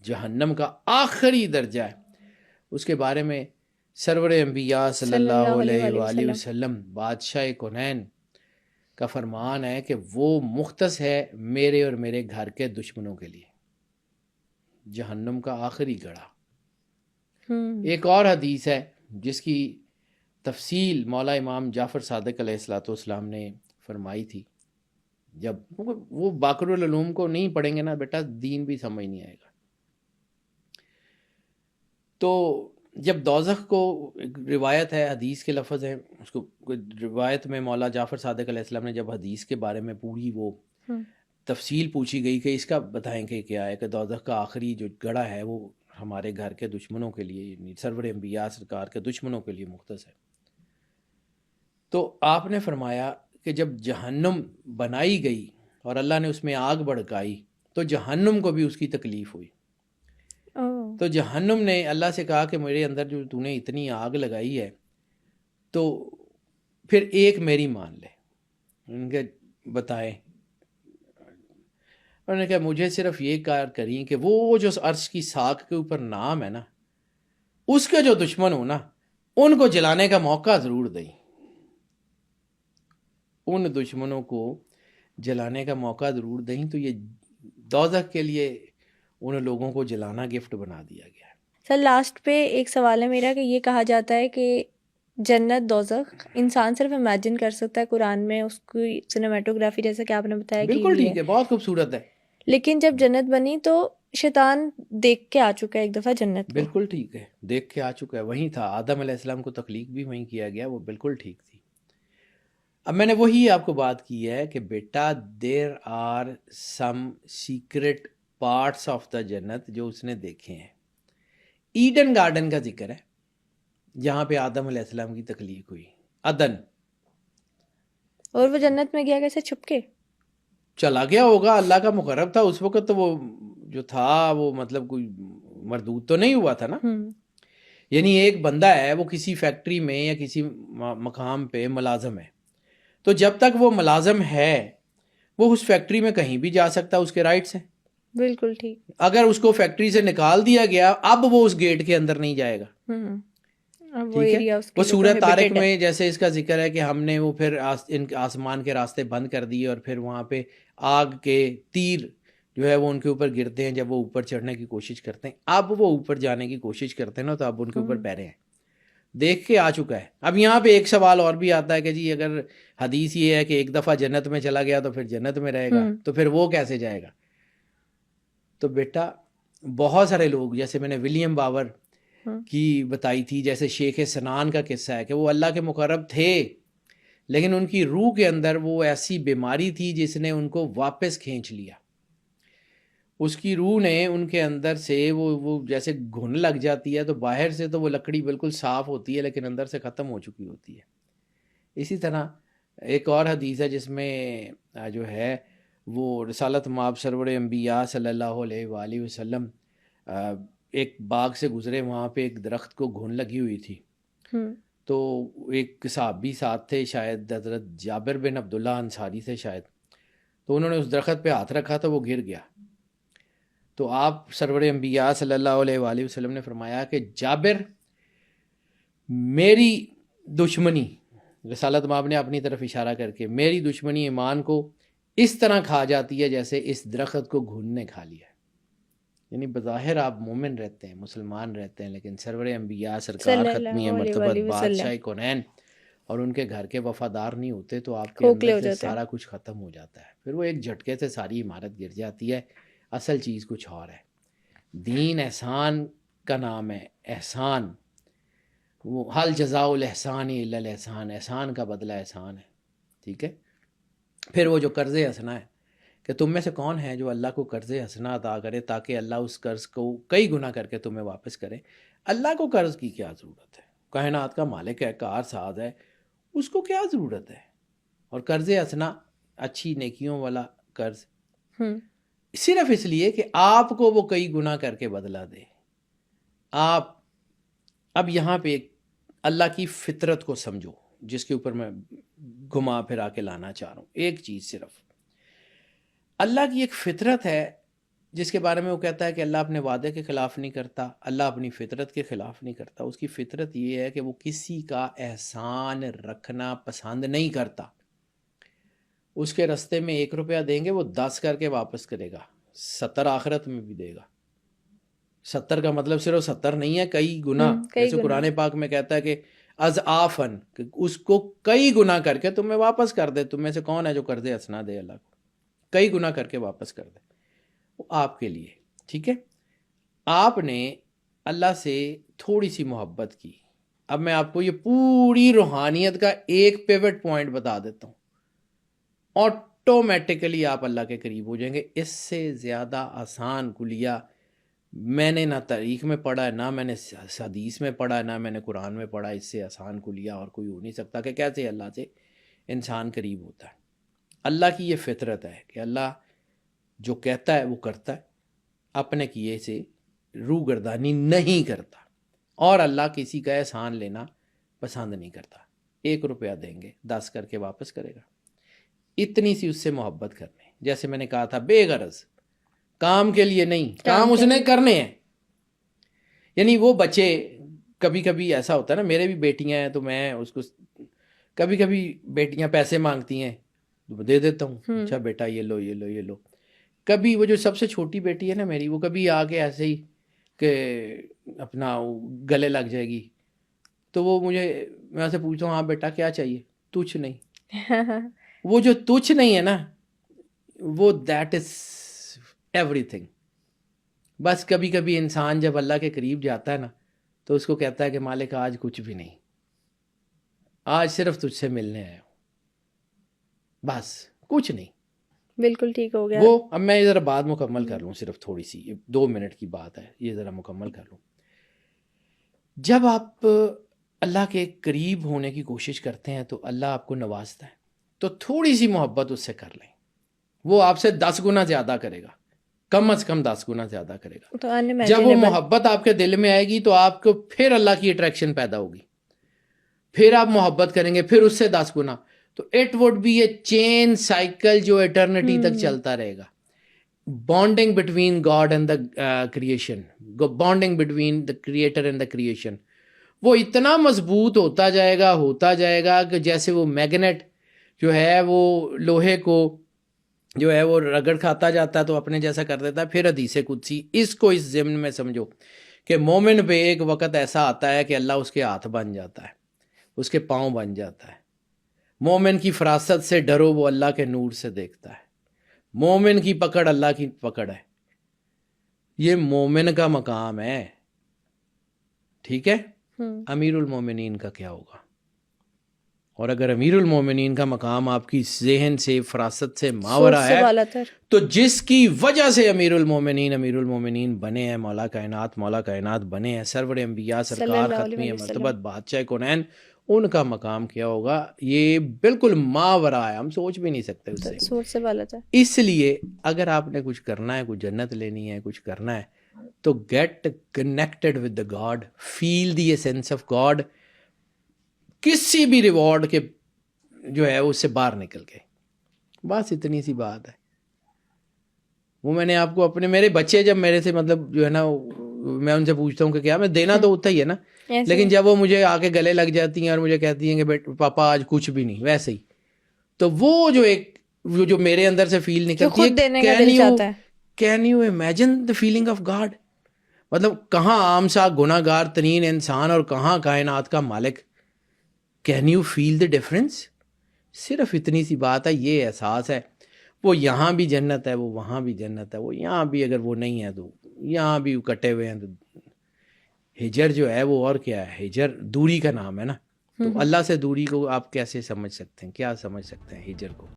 جہنم کا آخری درجہ ہے، اس کے بارے میں سرور انبیاء صلی اللہ علیہ وآلہ وسلم بادشاہ کونین کا فرمان ہے کہ وہ مختص ہے میرے اور میرے گھر کے دشمنوں کے لیے، جہنم کا آخری گڑھا۔ ایک اور حدیث ہے جس کی تفصیل مولا امام جعفر صادق علیہ الصلوۃ والسلام نے فرمائی تھی، جب وہ باقر العلوم کو نہیں پڑھیں گے نا بیٹا دین بھی سمجھ نہیں آئے گا۔ تو جب دوزخ کو، ایک روایت ہے، حدیث کے لفظ ہیں، اس کو روایت میں مولا جعفر صادق علیہ السلام نے جب حدیث کے بارے میں پوری وہ تفصیل پوچھی گئی کہ اس کا بتائیں کہ کیا ہے، کہ دوزخ کا آخری جو گڑھا ہے وہ ہمارے گھر کے دشمنوں کے لیے، یعنی سرور انبیاء سرکار کے دشمنوں کے لیے مختص ہے۔ تو آپ نے فرمایا کہ جب جہنم بنائی گئی اور اللہ نے اس میں آگ بھڑکائی تو جہنم کو بھی اس کی تکلیف ہوئی۔ تو جہنم نے اللہ سے کہا کہ میرے اندر جو تو نے اتنی آگ لگائی ہے تو پھر ایک میری مان لے۔ ان کے بتائیں، انہوں نے کہا مجھے صرف یہ کار کریں کہ وہ جو عرش کی ساکھ کے اوپر نام ہے نا، اس کے جو دشمن ہو نا ان کو جلانے کا موقع ضرور دیں، ان دشمنوں کو جلانے کا موقع ضرور دیں۔ تو یہ دوزخ کے لیے ان لوگوں کو جلانا گفٹ بنا دیا گیا ہے۔ سر لاسٹ پہ ایک سوال ہے میرا کہ یہ کہا جاتا ہے کہ جنت دوزخ انسان صرف امیجن کر سکتا ہے، قرآن میں اس کی سنیمیٹوگرافی جیسا کہ آپ نے بتایا کی بالکل ہوئی ٹھیک ہے، بہت خوبصورت ہے، لیکن جب جنت بنی تو شیطان دیکھ کے آ چکا ہے ایک دفعہ جنت کو۔ بالکل ٹھیک ہے، دیکھ کے آ چکا ہے، وہیں تھا، آدم علیہ السلام کو تخلیق بھی وہیں کیا گیا، وہ بالکل ٹھیک تھی۔ اب میں نے وہی آپ کو بات کی ہے کہ بیٹا there are some secret parts of the جنت جو اس نے دیکھے ہیں۔ ایڈن گارڈن کا ذکر ہے جہاں پہ آدم علیہ السلام کی تخلیق ہوئی، عدن۔ اور وہ جنت میں گیا کیسے؟ چھپ کے چلا گیا ہوگا، اللہ کا مقرب تھا اس وقت، تو وہ جو تھا وہ مطلب کوئی مردود تو نہیں ہوا تھا نا۔ یعنی ایک بندہ ہے وہ کسی فیکٹری میں یا کسی مقام پہ ملازم ہے، تو جب تک وہ ملازم ہے وہ اس فیکٹری میں کہیں بھی جا سکتا، اس کے رائٹس ہیں۔ بالکل ٹھیک۔ اگر اس کو فیکٹری سے نکال دیا گیا اب وہ اس گیٹ کے اندر نہیں جائے گا، ٹھیک ہے۔ وہ سورۃ طارق میں جیسے اس کا ذکر ہے کہ ہم نے وہ پھر ان آسمان کے راستے بند کر دیے اور پھر وہاں پہ آگ کے تیر جو ہے وہ ان کے اوپر گرتے ہیں جب وہ اوپر چڑھنے کی کوشش کرتے ہیں۔ اب وہ اوپر جانے کی کوشش کرتے ہیں نا تو اب ان کے اوپر پیرے ہیں، دیکھ کے آ چکا ہے۔ اب یہاں پہ ایک سوال اور بھی آتا ہے کہ جی اگر حدیث یہ ہے کہ ایک دفعہ جنت میں چلا گیا تو پھر جنت میں رہے گا، تو پھر وہ کیسے جائے گا؟ تو بیٹا بہت سارے لوگ، جیسے میں نے ولیم باور کی بتائی تھی، جیسے شیخ سنان کا قصہ ہے کہ وہ اللہ کے مقرب تھے لیکن ان کی روح کے اندر وہ ایسی بیماری تھی جس نے ان کو واپس کھینچ لیا۔ اس کی روح نے ان کے اندر سے وہ جیسے گھن لگ جاتی ہے تو باہر سے تو وہ لکڑی بالکل صاف ہوتی ہے لیکن اندر سے ختم ہو چکی ہوتی ہے۔ اسی طرح ایک اور حدیث ہے جس میں جو ہے وہ رسالت مآب سرور انبیاء صلی اللہ علیہ وآلہ وسلم ایک باغ سے گزرے، وہاں پہ ایک درخت کو گھن لگی ہوئی تھی، تو ایک صحابی ساتھ تھے، شاید حضرت جابر بن عبداللہ انصاری سے شاید، تو انہوں نے اس درخت پہ ہاتھ رکھا تو وہ گر گیا۔ تو آپ سرور انبیاء صلی اللہ علیہ وآلہ وسلم نے فرمایا کہ جابر میری دشمنی، رسالت مآب نے اپنی طرف اشارہ کر کے، میری دشمنی ایمان کو اس طرح کھا جاتی ہے جیسے اس درخت کو گھن نے کھا لیا ہے۔ یعنی بظاہر آپ مومن رہتے ہیں، مسلمان رہتے ہیں، لیکن سرور انبیاء سرکار ختمی مرتبت بادشاہ کونین اور ان کے گھر کے وفادار نہیں ہوتے تو آپ کے اندر سے سارا کچھ ختم ہو جاتا ہے، پھر وہ ایک جھٹکے سے ساری عمارت گر جاتی ہے۔ اصل چیز کچھ اور ہے۔ دین احسان کا نام ہے، احسان، وہ حل جزاء الاحسان الا الاحسان، احسان کا بدلہ احسان ہے، ٹھیک ہے۔ پھر وہ جو قرض حسنہ ہے کہ تم میں سے کون ہے جو اللہ کو قرض حسنہ عطا کرے تاکہ اللہ اس قرض کو کئی گنا کر کے تمہیں واپس کرے۔ اللہ کو قرض کی کیا ضرورت ہے؟ کائنات کا مالک ہے، کار ساز ہے، اس کو کیا ضرورت ہے؟ اور قرض حسنہ اچھی نیکیوں والا قرض صرف اس لیے کہ آپ کو وہ کئی گنا کر کے بدلہ دے۔ آپ اب یہاں پہ اللہ کی فطرت کو سمجھو جس کے اوپر میں گھما پھرا کے لانا چاہ رہا ہوں۔ ایک چیز صرف، اللہ کی ایک فطرت ہے جس کے بارے میں وہ کہتا ہے کہ اللہ اپنے وعدے کے خلاف نہیں کرتا, اللہ اپنی فطرت کے خلاف نہیں کرتا. اس کی فطرت یہ ہے کہ وہ کسی کا احسان رکھنا پسند نہیں کرتا. اس کے رستے میں 1 روپیہ دیں گے وہ 10 کر کے واپس کرے گا, 70 آخرت میں بھی دے گا. 70 کا مطلب صرف 70 نہیں ہے, کئی گنا. جیسے قرآن پاک میں کہتا ہے کہ اضعافاً, اس کو کئی گنا کر کے تمہیں واپس کر دے. تم میں سے کون ہے جو قرض حسنہ دے اللہ کو؟ کئی گنا کر کے واپس کر دے. وہ آپ کے لیے ٹھیک ہے. آپ نے اللہ سے تھوڑی سی محبت کی. اب میں آپ کو یہ پوری روحانیت کا ایک پیوٹ پوائنٹ بتا دیتا ہوں, آٹومیٹیکلی آپ اللہ کے قریب ہو جائیں گے. اس سے زیادہ آسان کلیہ میں نے نہ تاریخ میں پڑھا ہے, نہ میں نے حدیث میں پڑھا ہے, نہ میں نے قرآن میں پڑھا. اس سے آسان کلیہ اور کوئی ہو نہیں سکتا کہ کیسے اللہ سے انسان قریب ہوتا ہے. اللہ کی یہ فطرت ہے کہ اللہ جو کہتا ہے وہ کرتا ہے, اپنے کیے سے روگردانی نہیں کرتا, اور اللہ کسی کا احسان لینا پسند نہیں کرتا. 1 روپیہ دیں گے 10 کر کے واپس کرے گا. اتنی سی اس سے محبت کرنے, جیسے میں نے کہا تھا بے غرض, کام کے لیے نہیں, کام اس نے کرنے ہیں. یعنی وہ بچے, کبھی کبھی ایسا ہوتا ہے نا, میرے بھی بیٹیاں ہیں تو میں اس کو کبھی کبھی بیٹیاں پیسے مانگتی ہیں دے دیتا ہوں, اچھا بیٹا یہ لو یہ لو یہ لو. کبھی وہ جو سب سے چھوٹی بیٹی ہے نا میری, وہ کبھی آ کے ایسے ہی کہ اپنا گلے لگ جائے گی, تو وہ میں اسے پوچھتا ہوں ہاں بیٹا کیا چاہیے؟ تجھ نہیں. وہ جو تجھ نہیں ہے نا, وہ دیٹ از ایوری تھنگ. بس کبھی کبھی انسان جب اللہ کے قریب جاتا ہے نا تو اس کو کہتا ہے کہ مالک آج کچھ بھی نہیں, آج صرف تجھ سے ملنے آیا ہوں, بس کچھ نہیں. بالکل ٹھیک ہو گیا. وہ اب میں ذرا بات مکمل کر لوں, صرف تھوڑی سی 2 منٹ کی بات ہے, یہ ذرا مکمل کر لوں. جب آپ اللہ کے قریب ہونے کی کوشش کرتے ہیں تو اللہ آپ کو نوازتا ہے, تو تھوڑی سی محبت اس سے کر لیں, وہ آپ سے 10 گنا زیادہ کرے گا, کم از کم 10 گنا زیادہ کرے گا. جب وہ محبت آپ کے دل میں آئے گی تو آپ کو پھر اللہ کی اٹریکشن پیدا ہوگی, پھر آپ محبت کریں گے, پھر اس سے 10 گنا. تو it would be a chain cycle جو ایٹرنیٹی تک چلتا رہے گا. Bonding between God and the creation, bonding between the creator and the creation, وہ اتنا مضبوط ہوتا جائے گا کہ جیسے وہ میگنیٹ جو ہے وہ لوہے کو جو ہے وہ رگڑ کھاتا جاتا ہے تو اپنے جیسا کر دیتا ہے. پھر حدیث قدسی, اس کو اس ضمن میں سمجھو کہ مومن پہ ایک وقت ایسا آتا ہے کہ اللہ اس کے ہاتھ بن جاتا ہے, اس کے پاؤں بن جاتا ہے. مومن کی فراست سے ڈرو, وہ اللہ کے نور سے دیکھتا ہے. مومن کی پکڑ اللہ کی پکڑ ہے, یہ مومن کا مقام ہے. ٹھیک ہے, امیر المومنین کا کیا ہوگا؟ اور اگر امیر المومنین کا مقام آپ کی ذہن سے فراست سے ماورا ہے تو جس کی وجہ سے امیر المومنین بنے ہیں, مولا کائنات بنے ہیں, سرور انبیاء سرکار ختمی مرتبت بادشاہ کونین, ان کا مقام کیا ہوگا؟ یہ بالکل ماورا ہے, ہم سوچ بھی نہیں سکتے اس سے, سوچ سے بالا ہے. اس لیے اگر آپ نے کچھ کرنا ہے, کچھ جنت لینی ہے, کچھ کرنا ہے, تو get connected with the God, feel the essence of God. کسی بھی ریوارڈ کے جو ہے اس سے باہر نکل کے, بس اتنی سی بات ہے. وہ میں نے آپ کو میرے بچے جب میرے سے مطلب جو ہے نا, میں ان سے پوچھتا ہوں کہ کیا, میں دینا تو ہوتا ہی ہے نا, لیکن جب وہ مجھے آ کے گلے لگ جاتی ہیں اور مجھے کہتی ہیں کہ پاپا آج کچھ بھی نہیں, ویسے ہی, تو وہ جو میرے اندر سے فیل نکلتی ہے, can you imagine the feeling of God? مطلب کہاں عام سا گناہ گار ترین انسان اور کہاں کائنات کا مالک. Can you feel the difference? صرف اتنی سی بات ہے, یہ احساس ہے. وہ یہاں بھی جنت ہے, وہ وہاں بھی جنت ہے, وہ یہاں بھی اگر وہ نہیں ہے تو یہاں بھی کٹے ہوئے ہیں. تو ہجر جو ہے وہ اور کیا ہے, ہجر دوری کا نام ہے نا. تو اللہ سے دوری کو آپ کیسے سمجھ سکتے ہیں, کیا سمجھ سکتے ہیں ہجر کو؟